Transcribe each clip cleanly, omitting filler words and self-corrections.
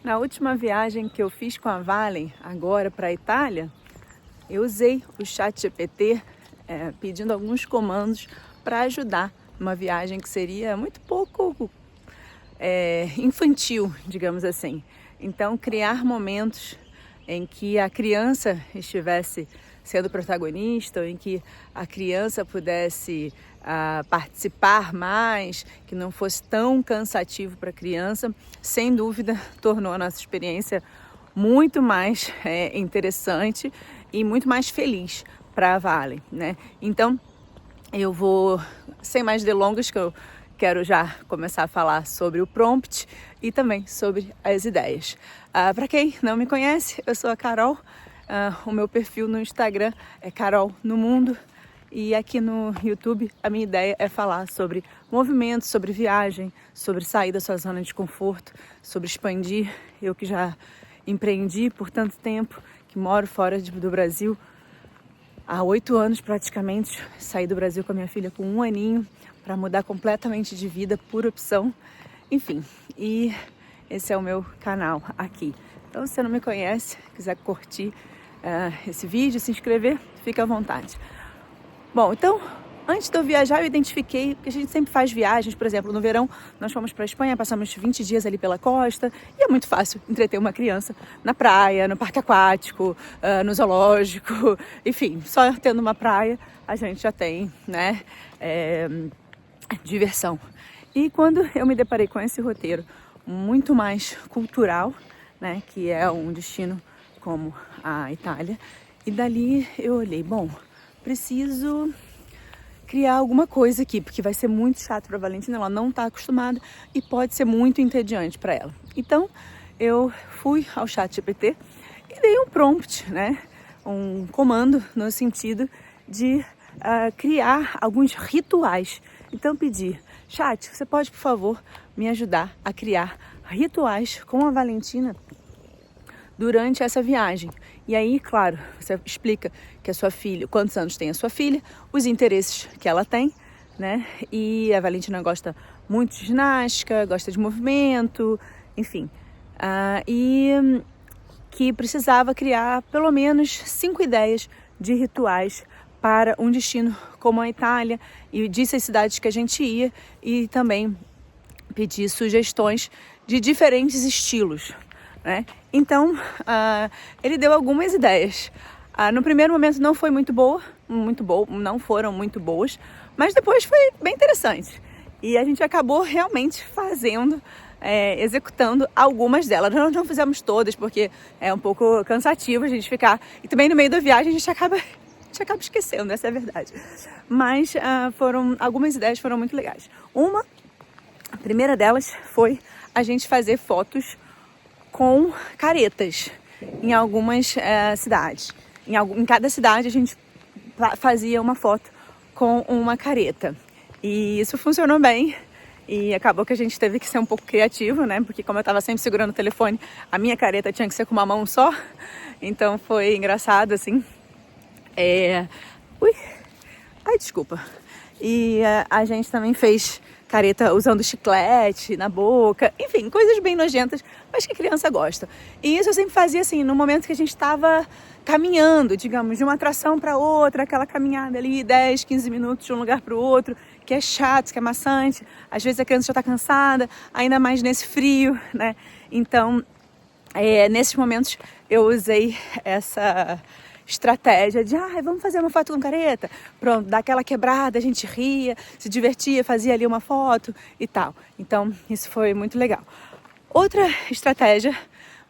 Na última viagem que eu fiz com a Valen, agora para a Itália, eu usei o ChatGPT pedindo alguns comandos para ajudar numa viagem que seria muito pouco infantil, digamos assim. Então, criar momentos em que a criança estivesse sendo protagonista, ou em que a criança pudesse participar mais, que não fosse tão cansativo para a criança, sem dúvida tornou a nossa experiência muito mais interessante e muito mais feliz para a Valen, né? Então, eu vou, sem mais delongas, que eu quero já começar a falar sobre o prompt e também sobre as ideias. Para quem não me conhece, eu sou a Carol. O meu perfil no Instagram é Carol no Mundo. E aqui no YouTube a minha ideia é falar sobre movimento, sobre viagem, sobre sair da sua zona de conforto, sobre expandir. Eu que já empreendi por tanto tempo, que moro fora do Brasil, há 8 anos praticamente, saí do Brasil com a minha filha com 1 aninho para mudar completamente de vida por opção. Enfim, e esse é o meu canal aqui. Então, se você não me conhece, quiser curtir esse vídeo, se inscrever, fica à vontade. Bom, então, antes de eu viajar, eu identifiquei, porque a gente sempre faz viagens, por exemplo, no verão nós fomos para a Espanha, passamos 20 dias ali pela costa, e é muito fácil entreter uma criança na praia, no parque aquático, no zoológico, enfim, só tendo uma praia a gente já tem, né, diversão. E quando eu me deparei com esse roteiro muito mais cultural, né, que é um destino como a Itália, e dali eu olhei, bom, preciso criar alguma coisa aqui, porque vai ser muito chato para a Valentina, ela não está acostumada e pode ser muito entediante para ela. Então, eu fui ao ChatGPT e dei um prompt, né? Um comando no sentido de criar alguns rituais. Então, pedi, chat, você pode, por favor, me ajudar a criar rituais com a Valentina durante essa viagem. E aí, claro, você explica que a sua filha, quantos anos tem a sua filha, os interesses que ela tem, né? E a Valentina gosta muito de ginástica, gosta de movimento, enfim. E que precisava criar pelo menos 5 ideias de rituais para um destino como a Itália, e disse as cidades que a gente ia e também pedir sugestões de diferentes estilos, né? Então, ele deu algumas ideias. No primeiro momento não foi não foram muito boas, mas depois foi bem interessante. E a gente acabou realmente fazendo, executando algumas delas. Nós não fizemos todas, porque é um pouco cansativo a gente ficar. E também no meio da viagem a gente acaba esquecendo, essa é a verdade. Mas algumas ideias foram muito legais. A primeira delas foi a gente fazer fotos com caretas em algumas cidades. Em cada cidade a gente fazia uma foto com uma careta. E isso funcionou bem. E acabou que a gente teve que ser um pouco criativo, né? Porque como eu estava sempre segurando o telefone, a minha careta tinha que ser com uma mão só. Então foi engraçado, assim. Desculpa. E a gente também fez careta usando chiclete na boca, enfim, coisas bem nojentas, mas que a criança gosta. E isso eu sempre fazia assim, no momento que a gente estava caminhando, digamos, de uma atração para outra, aquela caminhada ali, 10, 15 minutos de um lugar para o outro, que é chato, que é maçante, às vezes a criança já está cansada, ainda mais nesse frio, né? Então, nesses momentos eu usei essa estratégia de, vamos fazer uma foto com careta, pronto, dá aquela quebrada, a gente ria, se divertia, fazia ali uma foto e tal. Então, isso foi muito legal. Outra estratégia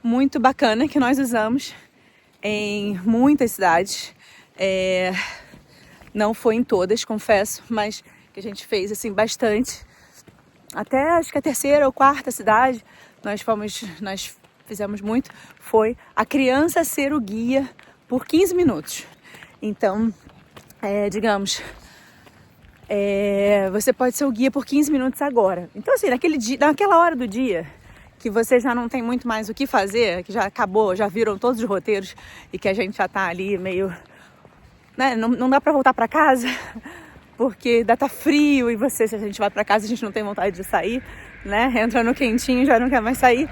muito bacana que nós usamos em muitas cidades, não foi em todas, confesso, mas que a gente fez assim bastante, até acho que a 3ª ou 4ª cidade nós fizemos muito, foi a criança ser o guia por 15 minutos. Então, digamos, você pode ser o guia por 15 minutos agora. Então, assim, naquela hora do dia que você já não tem muito mais o que fazer, que já acabou, já viram todos os roteiros e que a gente já tá ali meio, né, não dá pra voltar pra casa porque tá frio e se a gente vai pra casa a gente não tem vontade de sair, né, entra no quentinho e já não quer mais sair.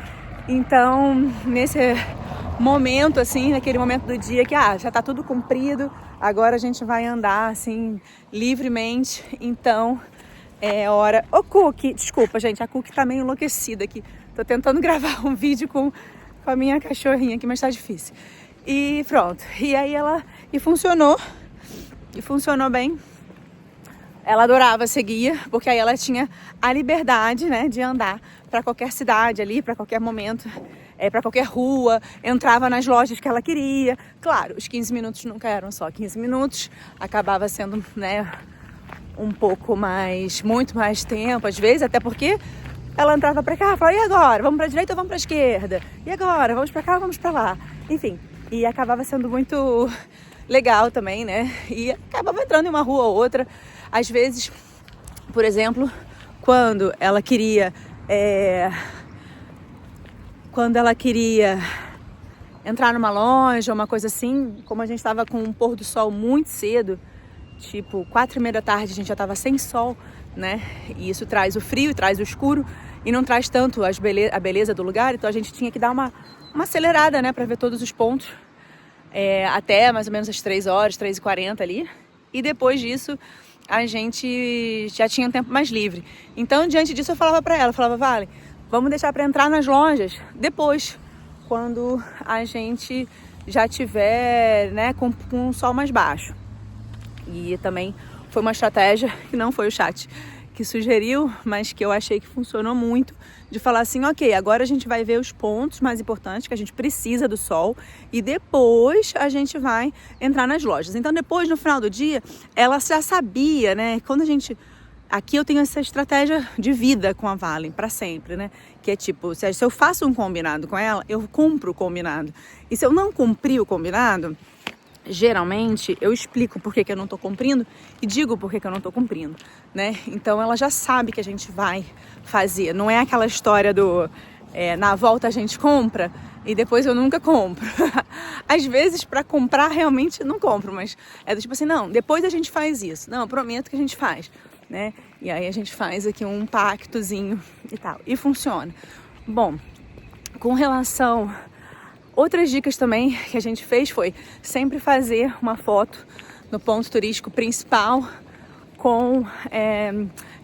Então, nesse momento, assim, naquele momento do dia que já tá tudo cumprido, agora a gente vai andar, assim, livremente. Então, é hora... Ô, Cookie! Desculpa, gente, a Cookie tá meio enlouquecida aqui. Tô tentando gravar um vídeo com a minha cachorrinha aqui, mas tá difícil. E pronto. E aí E funcionou. E funcionou bem. Ela adorava ser guia, porque aí ela tinha a liberdade, né, de andar para qualquer cidade ali, para qualquer momento, para qualquer rua, entrava nas lojas que ela queria. Claro, os 15 minutos nunca eram só 15 minutos, acabava sendo, né, um pouco mais, muito mais tempo, às vezes, até porque ela entrava para cá, falava, e agora? Vamos para a direita ou vamos para a esquerda? E agora? Vamos para cá ou vamos para lá? Enfim, e acabava sendo muito legal também, né? E acabava entrando em uma rua ou outra. Às vezes, por exemplo, quando ela queria entrar numa loja, uma coisa assim, como a gente estava com um pôr do sol muito cedo, tipo 4h30 da tarde, a gente já estava sem sol, né? E isso traz o frio e traz o escuro e não traz tanto a beleza do lugar, então a gente tinha que dar uma acelerada, né, para ver todos os pontos, até mais ou menos às 3h, 3h40 ali, e depois disso a gente já tinha um tempo mais livre. Então, diante disso, eu falava para ela, Vale, vamos deixar para entrar nas lojas depois, quando a gente já tiver, né, com um sol mais baixo. E também foi uma estratégia que não foi o chat que sugeriu, mas que eu achei que funcionou muito, de falar assim, ok, agora a gente vai ver os pontos mais importantes, que a gente precisa do sol, e depois a gente vai entrar nas lojas. Então depois, no final do dia, ela já sabia, né, quando a gente... Aqui eu tenho essa estratégia de vida com a Valen, para sempre, né, que é tipo, se eu faço um combinado com ela, eu cumpro o combinado, e se eu não cumprir o combinado, geralmente eu explico por que eu não tô cumprindo e digo por que eu não tô cumprindo, né? Então ela já sabe que a gente vai fazer. Não é aquela história do na volta a gente compra e depois eu nunca compro. Às vezes para comprar realmente não compro, mas é do tipo assim, não, depois a gente faz isso. Não, eu prometo que a gente faz, né? E aí a gente faz aqui um pactozinho e tal. E funciona. Bom, com relação... Outras dicas também que a gente fez foi sempre fazer uma foto no ponto turístico principal com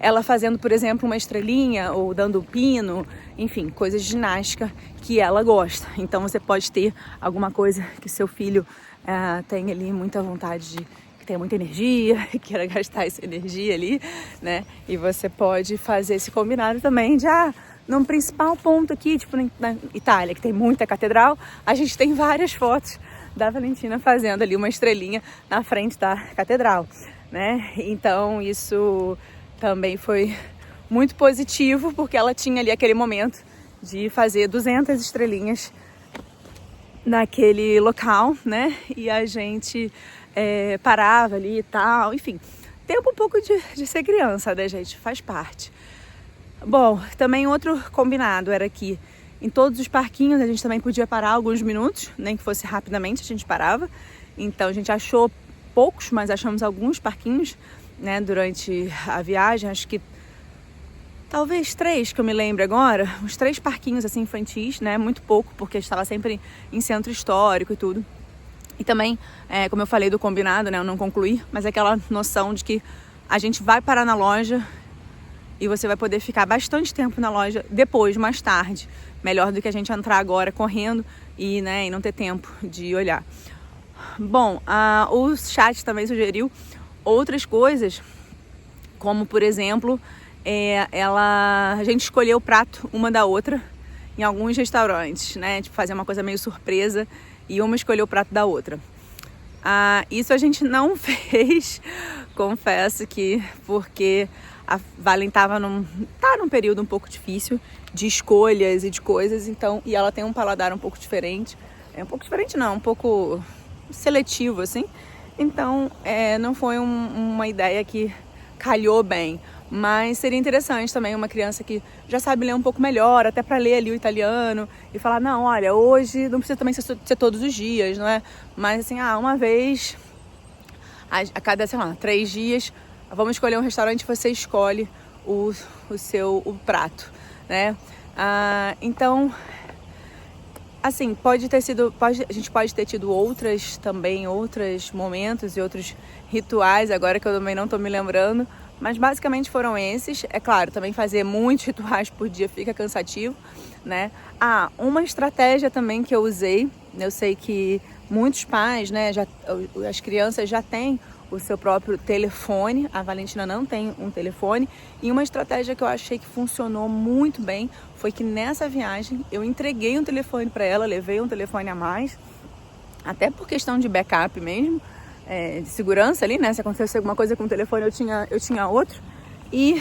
ela fazendo, por exemplo, uma estrelinha ou dando pino, enfim, coisas de ginástica que ela gosta. Então você pode ter alguma coisa que seu filho tem ali muita vontade de, que tenha muita energia, e queira gastar essa energia ali, né? E você pode fazer esse combinado também de num principal ponto aqui, tipo na Itália, que tem muita catedral, a gente tem várias fotos da Valentina fazendo ali uma estrelinha na frente da catedral, né? Então isso também foi muito positivo, porque ela tinha ali aquele momento de fazer 200 estrelinhas naquele local, né? E a gente parava ali e tal, enfim. Tempo um pouco de ser criança, né, gente? Faz parte. Bom, também outro combinado era que em todos os parquinhos a gente também podia parar alguns minutos, nem que fosse rapidamente a gente parava. Então a gente achou poucos, mas achamos alguns parquinhos, né, durante a viagem. Acho que talvez 3, que eu me lembro agora, uns 3 parquinhos assim infantis, né, muito pouco, porque a gente estava sempre em centro histórico e tudo. E também, como eu falei do combinado, né, eu não concluí, mas é aquela noção de que a gente vai parar na loja e você vai poder ficar bastante tempo na loja depois, mais tarde. Melhor do que a gente entrar agora correndo e não ter tempo de olhar. Bom, o chat também sugeriu outras coisas, como por exemplo, a gente escolheu o prato uma da outra em alguns restaurantes, né? Tipo, fazer uma coisa meio surpresa e uma escolheu o prato da outra. Isso a gente não fez, confesso que porque a Valen tá num período um pouco difícil de escolhas e de coisas, então, e ela tem um paladar um pouco diferente. Um pouco diferente não, um pouco seletivo, assim. Então, não foi uma ideia que calhou bem. Mas seria interessante também uma criança que já sabe ler um pouco melhor, até para ler ali o italiano e falar, não, olha, hoje não precisa também ser todos os dias, não é? Mas assim, uma vez a cada, 3 dias, vamos escolher um restaurante e você escolhe o prato, né? Então, Assim, a gente pode ter tido outros momentos e outros rituais, agora que eu também não tô me lembrando, mas basicamente foram esses. É claro, também fazer muitos rituais por dia fica cansativo, né? Uma estratégia também que eu usei, eu sei que muitos pais, né, as crianças já têm o seu próprio telefone, a Valentina não tem um telefone, e uma estratégia que eu achei que funcionou muito bem foi que nessa viagem eu entreguei um telefone para ela, levei um telefone a mais, até por questão de backup mesmo, de segurança ali, né? Se acontecesse alguma coisa com o telefone, eu tinha outro. E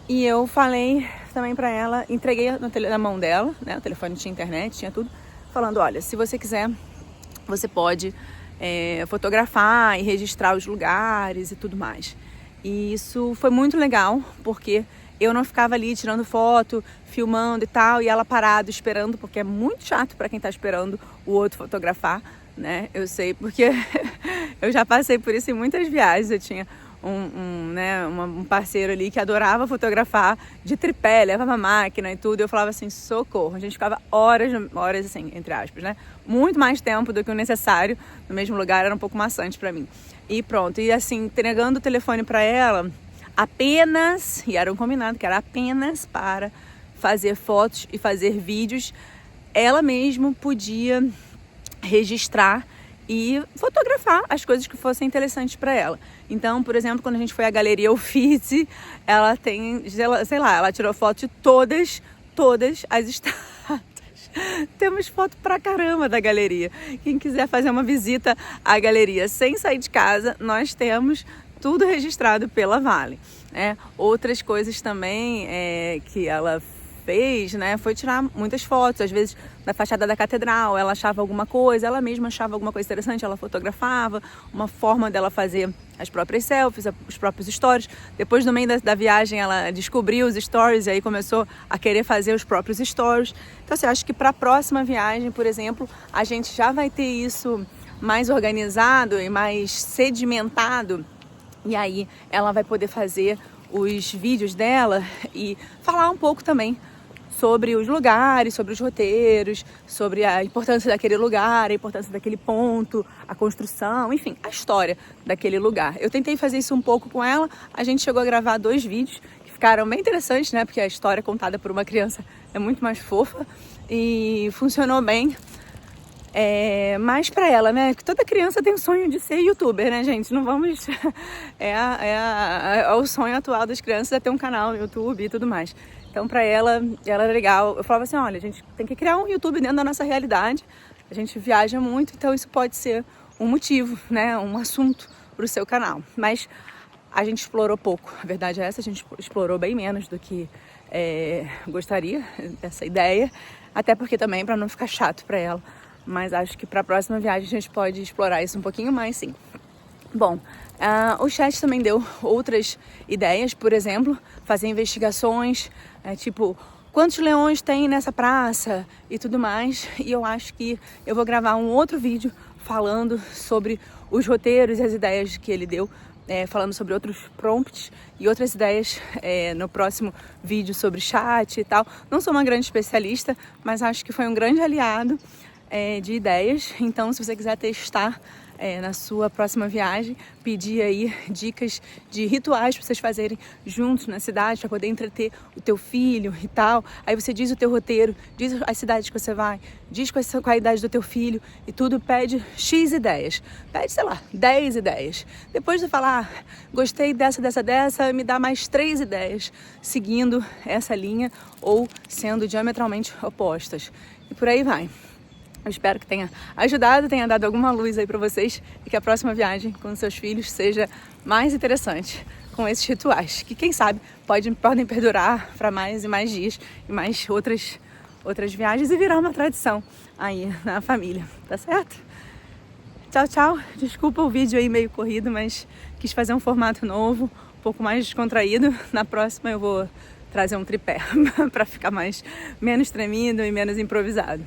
eu falei também para ela, entreguei na mão dela, né? O telefone tinha internet, tinha tudo, falando, olha, se você quiser, você pode fotografar e registrar os lugares e tudo mais. E isso foi muito legal, porque eu não ficava ali tirando foto, filmando e tal, e ela parada esperando, porque é muito chato para quem tá esperando o outro fotografar, né? Eu sei, porque eu já passei por isso em muitas viagens. Eu tinha um parceiro ali que adorava fotografar de tripé, levava máquina e tudo. Eu falava assim, socorro. A gente ficava horas assim, entre aspas, né? Muito mais tempo do que o necessário no mesmo lugar, era um pouco maçante pra mim. E pronto, e assim, entregando o telefone pra ela, e era um combinado que era apenas para fazer fotos e fazer vídeos, ela mesma podia registrar e fotografar as coisas que fossem interessantes para ela. Então, por exemplo, quando a gente foi à Galeria Uffizi, ela ela tirou foto de todas as estátuas. Temos foto pra caramba da galeria. Quem quiser fazer uma visita à galeria sem sair de casa, nós temos tudo registrado pela Vale, né? Outras coisas também que ela fez, né, foi tirar muitas fotos, às vezes da fachada da catedral, ela achava alguma coisa, ela mesma achava alguma coisa interessante, ela fotografava, uma forma dela fazer as próprias selfies, os próprios stories. Depois, no meio da viagem, ela descobriu os stories e aí começou a querer fazer os próprios stories. Então, assim, acho que para a próxima viagem, por exemplo, a gente já vai ter isso mais organizado e mais sedimentado, e aí ela vai poder fazer os vídeos dela e falar um pouco também sobre os lugares, sobre os roteiros, sobre a importância daquele lugar, a importância daquele ponto, a construção, enfim, a história daquele lugar. Eu tentei fazer isso um pouco com ela, a gente chegou a gravar 2 vídeos que ficaram bem interessantes, né? Porque a história contada por uma criança é muito mais fofa e funcionou bem. Mais pra ela, né? Que toda criança tem o sonho de ser youtuber, né, gente? Não vamos... o sonho atual das crianças é ter um canal no YouTube e tudo mais. Então, pra ela era legal. Eu falava assim, olha, a gente tem que criar um YouTube dentro da nossa realidade. A gente viaja muito, então isso pode ser um motivo, né? Um assunto pro seu canal. Mas a gente explorou pouco. A verdade é essa, a gente explorou bem menos do que gostaria dessa ideia. Até porque também, pra não ficar chato pra ela. Mas acho que para a próxima viagem a gente pode explorar isso um pouquinho mais, sim. Bom, o chat também deu outras ideias, por exemplo, fazer investigações, tipo, quantos leões tem nessa praça e tudo mais. E eu acho que eu vou gravar um outro vídeo falando sobre os roteiros e as ideias que ele deu, falando sobre outros prompts e outras ideias no próximo vídeo sobre chat e tal. Não sou uma grande especialista, mas acho que foi um grande aliado de ideias. Então, se você quiser testar na sua próxima viagem, pedir aí dicas de rituais para vocês fazerem juntos na cidade, para poder entreter o teu filho e tal. Aí você diz o teu roteiro, diz as cidades que você vai, diz qual a idade do teu filho e tudo, pede X ideias. Pede, sei lá, 10 ideias. Depois de falar, gostei dessa, me dá mais 3 ideias, seguindo essa linha ou sendo diametralmente opostas. E por aí vai. Eu espero que tenha ajudado, tenha dado alguma luz aí para vocês e que a próxima viagem com seus filhos seja mais interessante com esses rituais, que quem sabe podem perdurar para mais e mais dias e mais outras viagens e virar uma tradição aí na família, tá certo? Tchau, tchau. Desculpa o vídeo aí meio corrido, mas quis fazer um formato novo, um pouco mais descontraído. Na próxima eu vou trazer um tripé para ficar menos tremido e menos improvisado.